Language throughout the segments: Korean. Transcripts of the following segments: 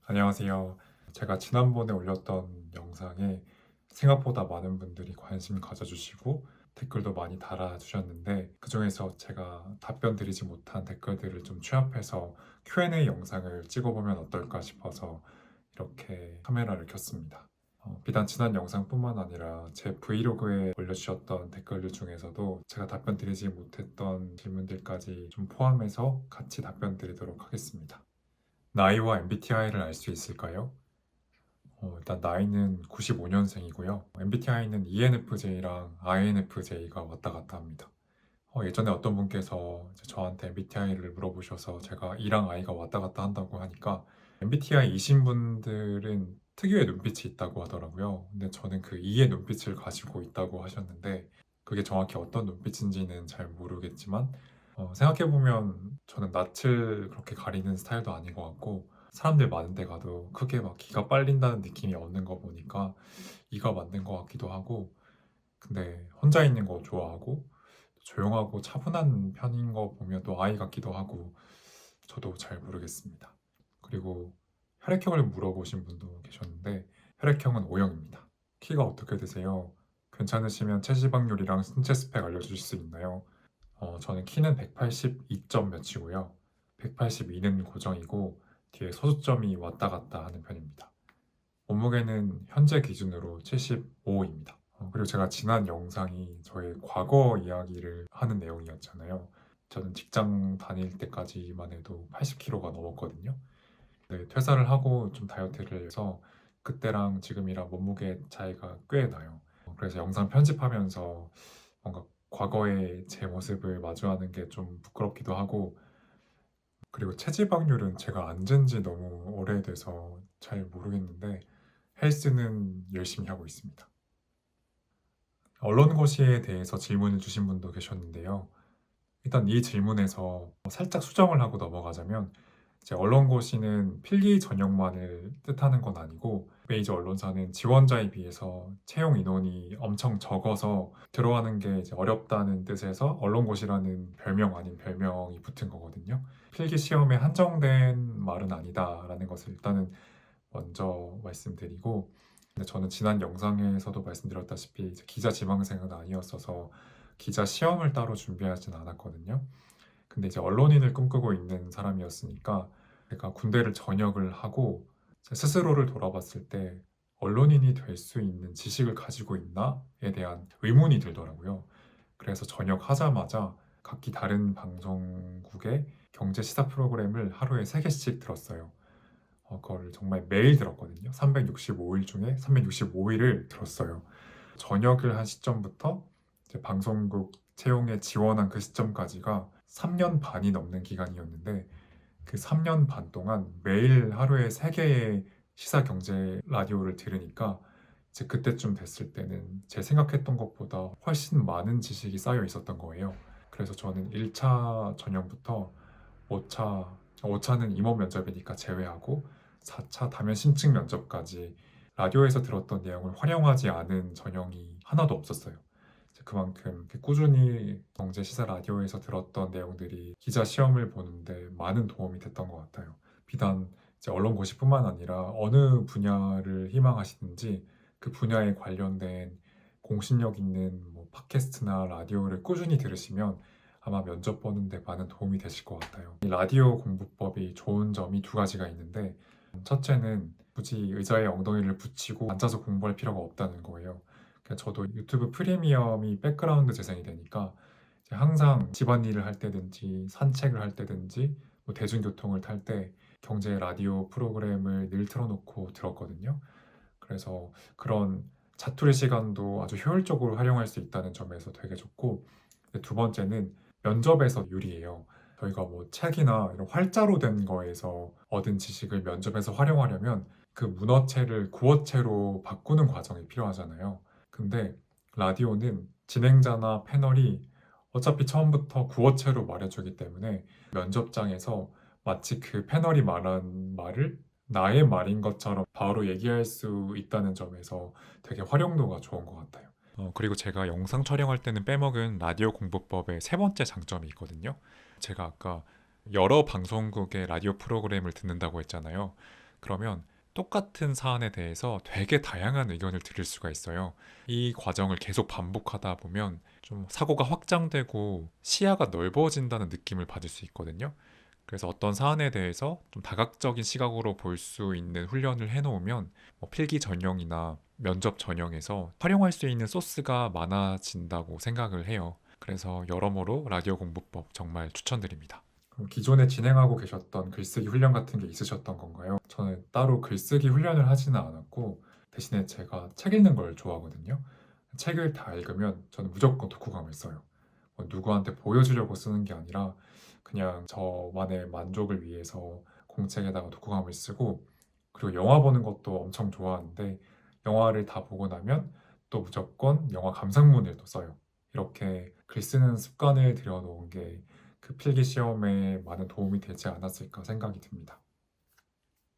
안녕하세요. 제가 지난번에 올렸던 영상에 생각보다 많은 분들이 관심 가져주시고 댓글도 많이 달아주셨는데 그중에서 제가 답변 드리지 못한 댓글들을 좀 취합해서 Q&A 영상을 찍어보면 어떨까 싶어서 이렇게 카메라를 켰습니다. 비단 지난 영상뿐만 아니라 제 브이로그에 올려주셨던 댓글들 중에서도 제가 답변 드리지 못했던 질문들까지 좀 포함해서 같이 답변 드리도록 하겠습니다. 나이와 MBTI를 알 수 있을까요? 일단 나이는 95년생이고요. MBTI는 ENFJ랑 INFJ가 왔다 갔다 합니다. 예전에 어떤 분께서 이제 저한테 MBTI를 물어보셔서 제가 E랑 I가 왔다 갔다 한다고 하니까 MBTI이신 분들은 특유의 눈빛이 있다고 하더라고요. 근데 저는 그 E의 눈빛을 가지고 있다고 하셨는데 그게 정확히 어떤 눈빛인지는 잘 모르겠지만 생각해보면 저는 낯을 그렇게 가리는 스타일도 아닌 것 같고 사람들 많은 데 가도 크게 막 기가 빨린다는 느낌이 없는 거 보니까 이가 맞는 것 같기도 하고 근데 혼자 있는 거 좋아하고 조용하고 차분한 편인 거 보면 또 아이 같기도 하고 저도 잘 모르겠습니다. 그리고 혈액형을 물어보신 분도 계셨는데 혈액형은 O형입니다. 키가 어떻게 되세요? 괜찮으시면 체지방률이랑 신체 스펙 알려주실 수 있나요? 저는 키는 182점 몇이고요. 182는 고정이고 뒤에 소수점이 왔다 갔다 하는 편입니다. 몸무게는 현재 기준으로 75입니다. 그리고 제가 지난 영상이 저의 과거 이야기를 하는 내용이었잖아요. 저는 직장 다닐 때까지만 해도 80kg가 넘었거든요. 네, 퇴사를 하고 좀 다이어트를 해서 그때랑 지금이랑 몸무게 차이가 꽤 나요. 그래서 영상 편집하면서 뭔가 과거의 제 모습을 마주하는 게 좀 부끄럽기도 하고 그리고 체지방률은 제가 안 재는 지 너무 오래돼서 잘 모르겠는데 헬스는 열심히 하고 있습니다. 언론고시에 대해서 질문을 주신 분도 계셨는데요. 일단 이 질문에서 살짝 수정을 하고 넘어가자면 이제 언론고시는 필기 전형만을 뜻하는 건 아니고 메이저 언론사는 지원자에 비해서 채용 인원이 엄청 적어서 들어가는 게 이제 어렵다는 뜻에서 언론고시라는 별명 아닌 별명이 붙은 거거든요. 필기 시험에 한정된 말은 아니다라는 것을 일단은 먼저 말씀드리고 근데 저는 지난 영상에서도 말씀드렸다시피 이제 기자 지망생은 아니었어서 기자 시험을 따로 준비하진 않았거든요. 근데 이제 언론인을 꿈꾸고 있는 사람이었으니까 제가 군대를 전역을 하고 제 스스로를 돌아봤을 때 언론인이 될 수 있는 지식을 가지고 있나에 대한 의문이 들더라고요. 그래서 전역하자마자 각기 다른 방송국의 경제 시사 프로그램을 하루에 3개씩 들었어요. 그걸 정말 매일 들었거든요. 365일 중에 365일을 들었어요. 전역을 한 시점부터 이제 방송국 채용에 지원한 그 시점까지가 3년 반이 넘는 기간이었는데 그 3년 반 동안 매일 하루에 3개의 시사 경제 라디오를 들으니까 이제 그때쯤 됐을 때는 제 생각했던 것보다 훨씬 많은 지식이 쌓여 있었던 거예요. 그래서 저는 1차 전형부터 5차는 임원 면접이니까 제외하고 4차 다면 심층 면접까지 라디오에서 들었던 내용을 활용하지 않은 전형이 하나도 없었어요. 그만큼 꾸준히 경제 시사 라디오에서 들었던 내용들이 기자 시험을 보는데 많은 도움이 됐던 것 같아요. 비단 이제 언론고시뿐만 아니라 어느 분야를 희망하시는지 그 분야에 관련된 공신력 있는 뭐 팟캐스트나 라디오를 꾸준히 들으시면 아마 면접 보는데 많은 도움이 되실 것 같아요. 이 라디오 공부법이 좋은 점이 두 가지가 있는데 첫째는 굳이 의자에 엉덩이를 붙이고 앉아서 공부할 필요가 없다는 거예요. 저도 유튜브 프리미엄이 백그라운드 재생이 되니까 이제 항상 집안일을 할 때든지 산책을 할 때든지 뭐 대중교통을 탈 때 경제 라디오 프로그램을 늘 틀어놓고 들었거든요. 그래서 그런 자투리 시간도 아주 효율적으로 활용할 수 있다는 점에서 되게 좋고 두 번째는 면접에서 유리해요. 저희가 뭐 책이나 이런 활자로 된 거에서 얻은 지식을 면접에서 활용하려면 그 문어체를 구어체로 바꾸는 과정이 필요하잖아요. 근데 라디오는 진행자나 패널이 어차피 처음부터 구어체로 말해주기 때문에 면접장에서 마치 그 패널이 말한 말을 나의 말인 것처럼 바로 얘기할 수 있다는 점에서 되게 활용도가 좋은 것 같아요. 그리고 제가 영상 촬영할 때는 빼먹은 라디오 공부법의 세 번째 장점이 있거든요. 제가 아까 여러 방송국의 라디오 프로그램을 듣는다고 했잖아요. 그러면 똑같은 사안에 대해서 되게 다양한 의견을 들을 수가 있어요. 이 과정을 계속 반복하다 보면 좀 사고가 확장되고 시야가 넓어진다는 느낌을 받을 수 있거든요. 그래서 어떤 사안에 대해서 좀 다각적인 시각으로 볼 수 있는 훈련을 해놓으면 필기 전형이나 면접 전형에서 활용할 수 있는 소스가 많아진다고 생각을 해요. 그래서 여러모로 라디오 공부법 정말 추천드립니다. 그럼 기존에 진행하고 계셨던 글쓰기 훈련 같은 게 있으셨던 건가요? 저는 따로 글쓰기 훈련을 하지는 않았고 대신에 제가 책 읽는 걸 좋아하거든요. 책을 다 읽으면 저는 무조건 독후감을 써요. 누구한테 보여주려고 쓰는 게 아니라 그냥 저만의 만족을 위해서 공책에다가 독후감을 쓰고, 그리고 영화 보는 것도 엄청 좋아하는데 영화를 다 보고 나면 또 무조건 영화 감상문을 또 써요. 이렇게 글 쓰는 습관을 들여놓은 게 그 필기 시험에 많은 도움이 되지 않았을까 생각이 듭니다.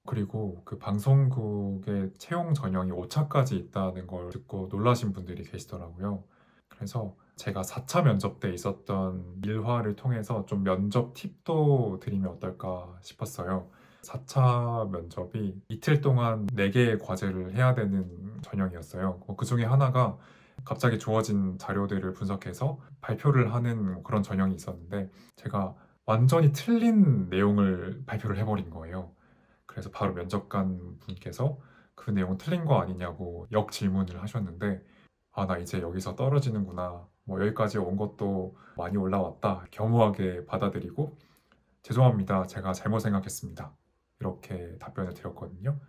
그리고 그 방송국의 채용 전형이 5차까지 있다는 걸 듣고 놀라신 분들이 계시더라고요. 그래서 제가 4차 면접 때 있었던 일화를 통해서 좀 면접 팁도 드리면 어떨까 싶었어요. 4차 면접이 이틀 동안 4개의 과제를 해야 되는 전형이었어요. 그 중에 하나가 갑자기 주어진 자료들을 분석해서 발표를 하는 그런 전형이 있었는데 제가 완전히 틀린 내용을 발표를 해버린 거예요. 그래서 바로 면접관 분께서 그 내용 틀린 거 아니냐고 역 질문을 하셨는데, 아, 나 이제 여기서 떨어지는구나. 여기까지 온 것도 많이 올라왔다. 겸허하게 받아들이고, 죄송합니다. 제가 잘못 생각했습니다. 이렇게 답변을 드렸거든요.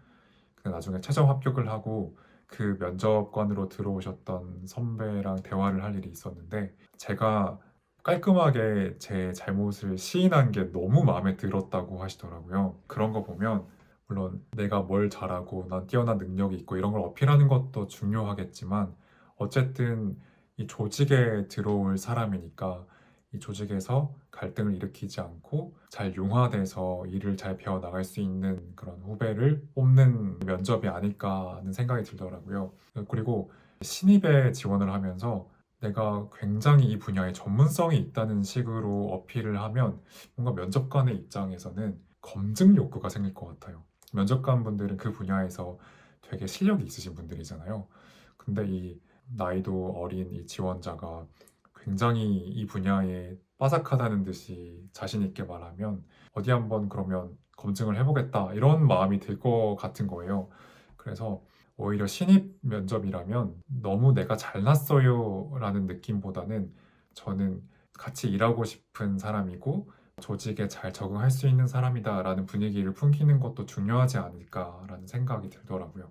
근데 나중에 최종 합격을 하고 그 면접관으로 들어오셨던 선배랑 대화를 할 일이 있었는데, 제가 깔끔하게 제 잘못을 시인한 게 너무 마음에 들었다고 하시더라고요. 그런 거 보면 물론 내가 뭘 잘하고 난 뛰어난 능력이 있고 이런 걸 어필하는 것도 중요하겠지만, 어쨌든 이 조직에 들어올 사람이니까 이 조직에서 갈등을 일으키지 않고 잘 융화돼서 일을 잘 배워나갈 수 있는 그런 후배를 뽑는 면접이 아닐까 하는 생각이 들더라고요. 그리고 신입에 지원을 하면서 내가 굉장히 이 분야에 전문성이 있다는 식으로 어필을 하면 뭔가 면접관의 입장에서는 검증 욕구가 생길 것 같아요. 면접관 분들은 그 분야에서 되게 실력이 있으신 분들이잖아요. 근데 이 나이도 어린 이 지원자가 굉장히 이 분야에 빠삭하다는 듯이 자신 있게 말하면 어디 한번 그러면 검증을 해보겠다 이런 마음이 들 것 같은 거예요. 그래서 오히려 신입 면접이라면 너무 내가 잘났어요 라는 느낌보다는 저는 같이 일하고 싶은 사람이고 조직에 잘 적응할 수 있는 사람이다 라는 분위기를 풍기는 것도 중요하지 않을까라는 생각이 들더라고요.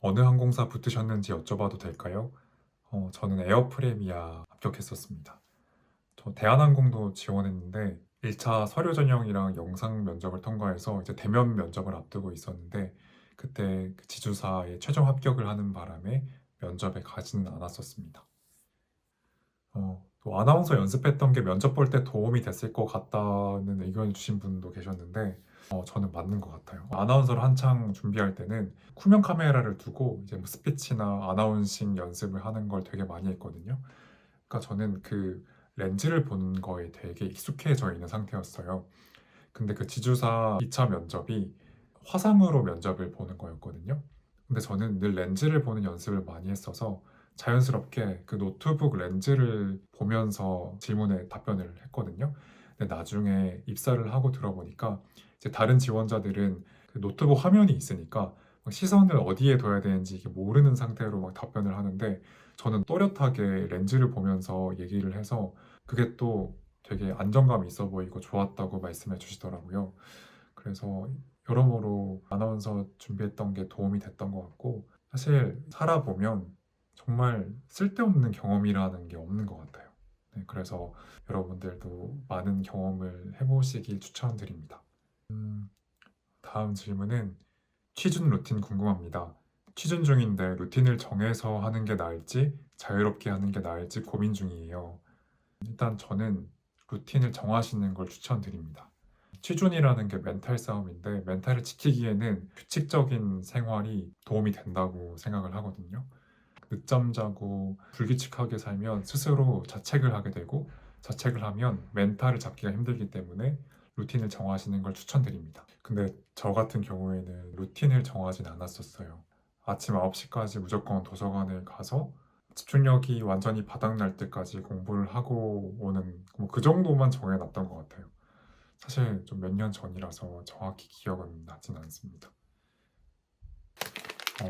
어느 항공사 붙으셨는지 여쭤봐도 될까요? 저는 에어프레미아 합격했었습니다. 저 대한항공도 지원했는데 1차 서류 전형이랑 영상 면접을 통과해서 이제 대면 면접을 앞두고 있었는데 그때 그 지주사에 최종 합격을 하는 바람에 면접에 가지는 않았었습니다. 또 아나운서 연습했던 게 면접 볼 때 도움이 됐을 것 같다는 의견을 주신 분도 계셨는데 저는 맞는 것 같아요. 아나운서를 한창 준비할 때는 쿠명 카메라를 두고 이제 스피치나 아나운싱 연습을 하는 걸 되게 많이 했거든요. 그러니까 저는 그 렌즈를 보는 거에 되게 익숙해져 있는 상태였어요. 근데 그 지주사 2차 면접이 화상으로 면접을 보는 거였거든요. 근데 저는 늘 렌즈를 보는 연습을 많이 했어서 자연스럽게 그 노트북 렌즈를 보면서 질문에 답변을 했거든요. 근데 나중에 입사를 하고 들어보니까 이제 다른 지원자들은 그 노트북 화면이 있으니까 시선을 어디에 둬야 되는지 이게 모르는 상태로 막 답변을 하는데 저는 또렷하게 렌즈를 보면서 얘기를 해서 그게 또 되게 안정감이 있어 보이고 좋았다고 말씀해 주시더라고요. 그래서 여러모로 아나운서 준비했던 게 도움이 됐던 것 같고, 사실 살아보면 정말 쓸데없는 경험이라는 게 없는 것 같아요. 네, 그래서 여러분들도 많은 경험을 해보시길 추천드립니다. 다음 질문은 취준 루틴 궁금합니다. 취준 중인데 루틴을 정해서 하는 게 나을지 자유롭게 하는 게 나을지 고민 중이에요. 일단 저는 루틴을 정하시는 걸 추천드립니다. 취준이라는 게 멘탈 싸움인데 멘탈을 지키기에는 규칙적인 생활이 도움이 된다고 생각을 하거든요. 늦잠 자고 불규칙하게 살면 스스로 자책을 하게 되고 자책을 하면 멘탈을 잡기가 힘들기 때문에 루틴을 정하시는 걸 추천드립니다. 근데 저 같은 경우에는 루틴을 정하진 않았었어요. 아침 9시까지 무조건 도서관에 가서 집중력이 완전히 바닥날 때까지 공부를 하고 오는 뭐 그 정도만 정해놨던 것 같아요. 사실 좀 몇 년 전이라서 정확히 기억은 나진 않습니다. 어,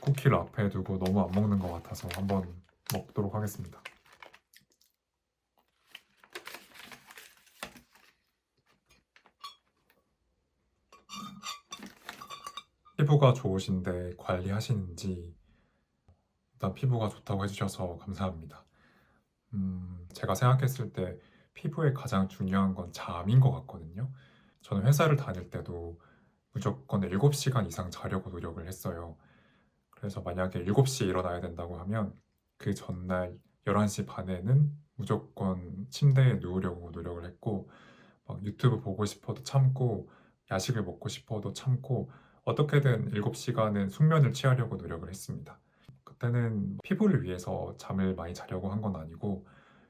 쿠키를 앞에 두고 너무 안 먹는 것 같아서 한번 먹도록 하겠습니다. 피부가 좋으신데 관리하시는지 일단 피부가 좋다고 해주셔서 감사합니다. 제가 생각했을 때 피부에 가장 중요한 건 잠인 것 같거든요. 저는 회사를 다닐 때도 무조건 7시간 이상 자려고 노력을 했어요. 그래서 만약에 7시에 일어나야 된다고 하면 그 전날 11시 반에는 무조건 침대에 누우려고 노력을 했고 막 유튜브 보고 싶어도 참고 야식을 먹고 싶어도 참고 어떻게든 7시간은 숙면을 취하려고 노력을 했습니다. 그때는 피부를 위해서 잠을 많이 자려고 한 건 아니고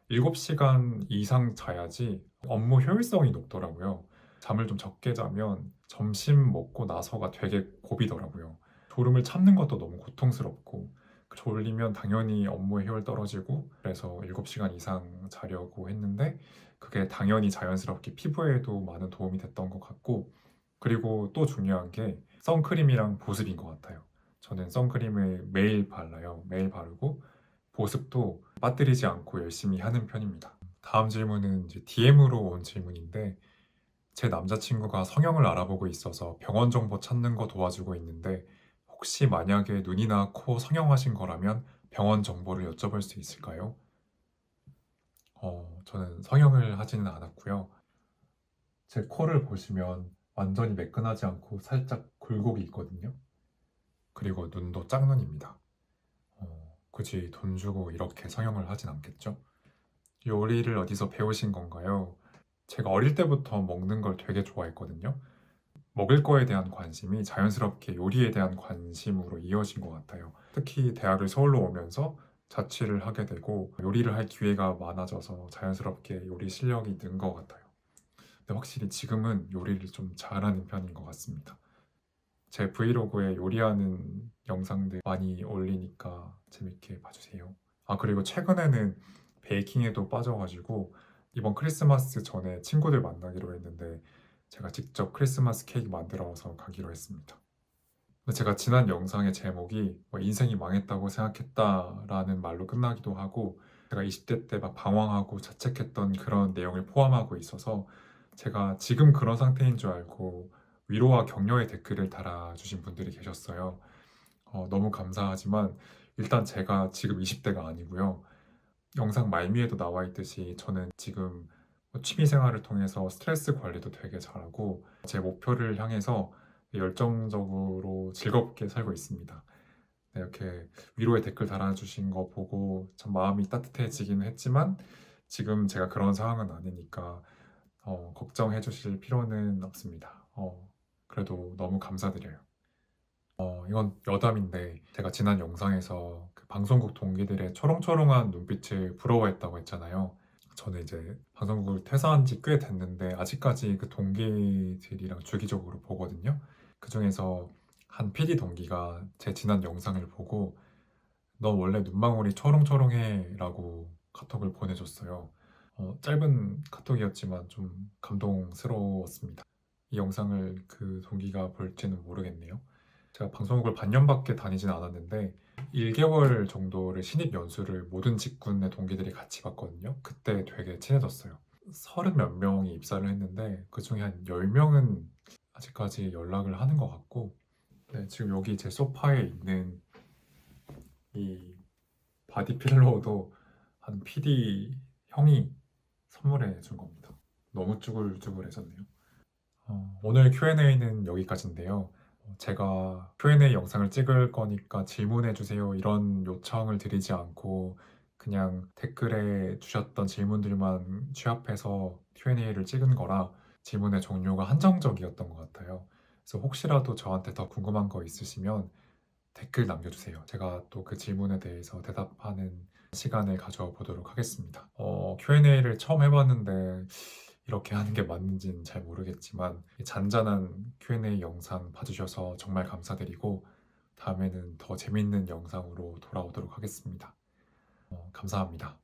7시간 이상 자야지 업무 효율성이 높더라고요. 잠을 좀 적게 자면 점심 먹고 나서가 되게 고비더라고요. 졸음을 참는 것도 너무 고통스럽고 졸리면 당연히 업무의 효율 떨어지고 그래서 7시간 이상 자려고 했는데 그게 당연히 자연스럽게 피부에도 많은 도움이 됐던 것 같고 그리고 또 중요한 게 선크림이랑 보습인 것 같아요. 저는 선크림을 매일 발라요. 매일 바르고 보습도 빠뜨리지 않고 열심히 하는 편입니다. 다음 질문은 이제 DM으로 온 질문인데 제 남자친구가 성형을 알아보고 있어서 병원 정보 찾는 거 도와주고 있는데 혹시 만약에 눈이나 코 성형하신 거라면 병원 정보를 여쭤볼 수 있을까요? 저는 성형을 하지는 않았고요. 제 코를 보시면 완전히 매끈하지 않고 살짝 굴곡이 있거든요. 그리고 눈도 짝눈입니다. 굳이 돈 주고 이렇게 성형을 하진 않겠죠? 요리를 어디서 배우신 건가요? 제가 어릴 때부터 먹는 걸 되게 좋아했거든요. 먹을 거에 대한 관심이 자연스럽게 요리에 대한 관심으로 이어진 것 같아요. 특히 대학을 서울로 오면서 자취를 하게 되고 요리를 할 기회가 많아져서 자연스럽게 요리 실력이 는 것 같아요. 근데 확실히 지금은 요리를 좀 잘하는 편인 것 같습니다. 제 브이로그에 요리하는 영상들 많이 올리니까 재밌게 봐주세요. 아, 그리고 최근에는 베이킹에도 빠져가지고 이번 크리스마스 전에 친구들 만나기로 했는데 제가 직접 크리스마스 케이크 만들어서 가기로 했습니다. 근데 제가 지난 영상의 제목이 뭐 인생이 망했다고 생각했다라는 말로 끝나기도 하고 제가 20대 때 막 방황하고 자책했던 그런 내용을 포함하고 있어서 제가 지금 그런 상태인 줄 알고 위로와 격려의 댓글을 달아주신 분들이 계셨어요. 너무 감사하지만 일단 제가 지금 20대가 아니고요. 영상 말미에도 나와 있듯이 저는 지금 취미 생활을 통해서 스트레스 관리도 되게 잘하고 제 목표를 향해서 열정적으로 즐겁게 살고 있습니다. 네, 이렇게 위로의 댓글 달아주신 거 보고 참 마음이 따뜻해지기는 했지만 지금 제가 그런 상황은 아니니까 걱정해 주실 필요는 없습니다. 그래도 너무 감사드려요. 이건 여담인데 제가 지난 영상에서 그 방송국 동기들의 초롱초롱한 눈빛을 부러워했다고 했잖아요. 저는 이제 방송국을 퇴사한 지 꽤 됐는데 아직까지 그 동기들이랑 주기적으로 보거든요. 그중에서 한 PD 동기가 제 지난 영상을 보고 넌 원래 눈망울이 초롱초롱해 라고 카톡을 보내줬어요. 짧은 카톡이었지만 좀 감동스러웠습니다. 이 영상을 그 동기가 볼지는 모르겠네요. 제가 방송국을 반년밖에 다니진 않았는데 1개월 정도를 신입 연수를 모든 직군의 동기들이 같이 봤거든요. 그때 되게 친해졌어요. 30 몇 명이 입사를 했는데 그중에 한 10명은 아직까지 연락을 하는 것 같고 네, 지금 여기 제 소파에 있는 이 바디 필로우도 한 PD 형이 선물해 준 겁니다. 너무 쭈글쭈글해졌네요. 오늘 Q&A는 여기까지인데요. 제가 Q&A 영상을 찍을 거니까 질문해 주세요 이런 요청을 드리지 않고 그냥 댓글에 주셨던 질문들만 취합해서 Q&A를 찍은 거라 질문의 종류가 한정적이었던 것 같아요. 그래서 혹시라도 저한테 더 궁금한 거 있으시면 댓글 남겨주세요. 제가 또 그 질문에 대해서 대답하는 시간을 가져보도록 하겠습니다. Q&A를 처음 해봤는데 이렇게 하는 게 맞는지는 잘 모르겠지만 잔잔한 Q&A 영상 봐주셔서 정말 감사드리고 다음에는 더 재밌는 영상으로 돌아오도록 하겠습니다. 감사합니다.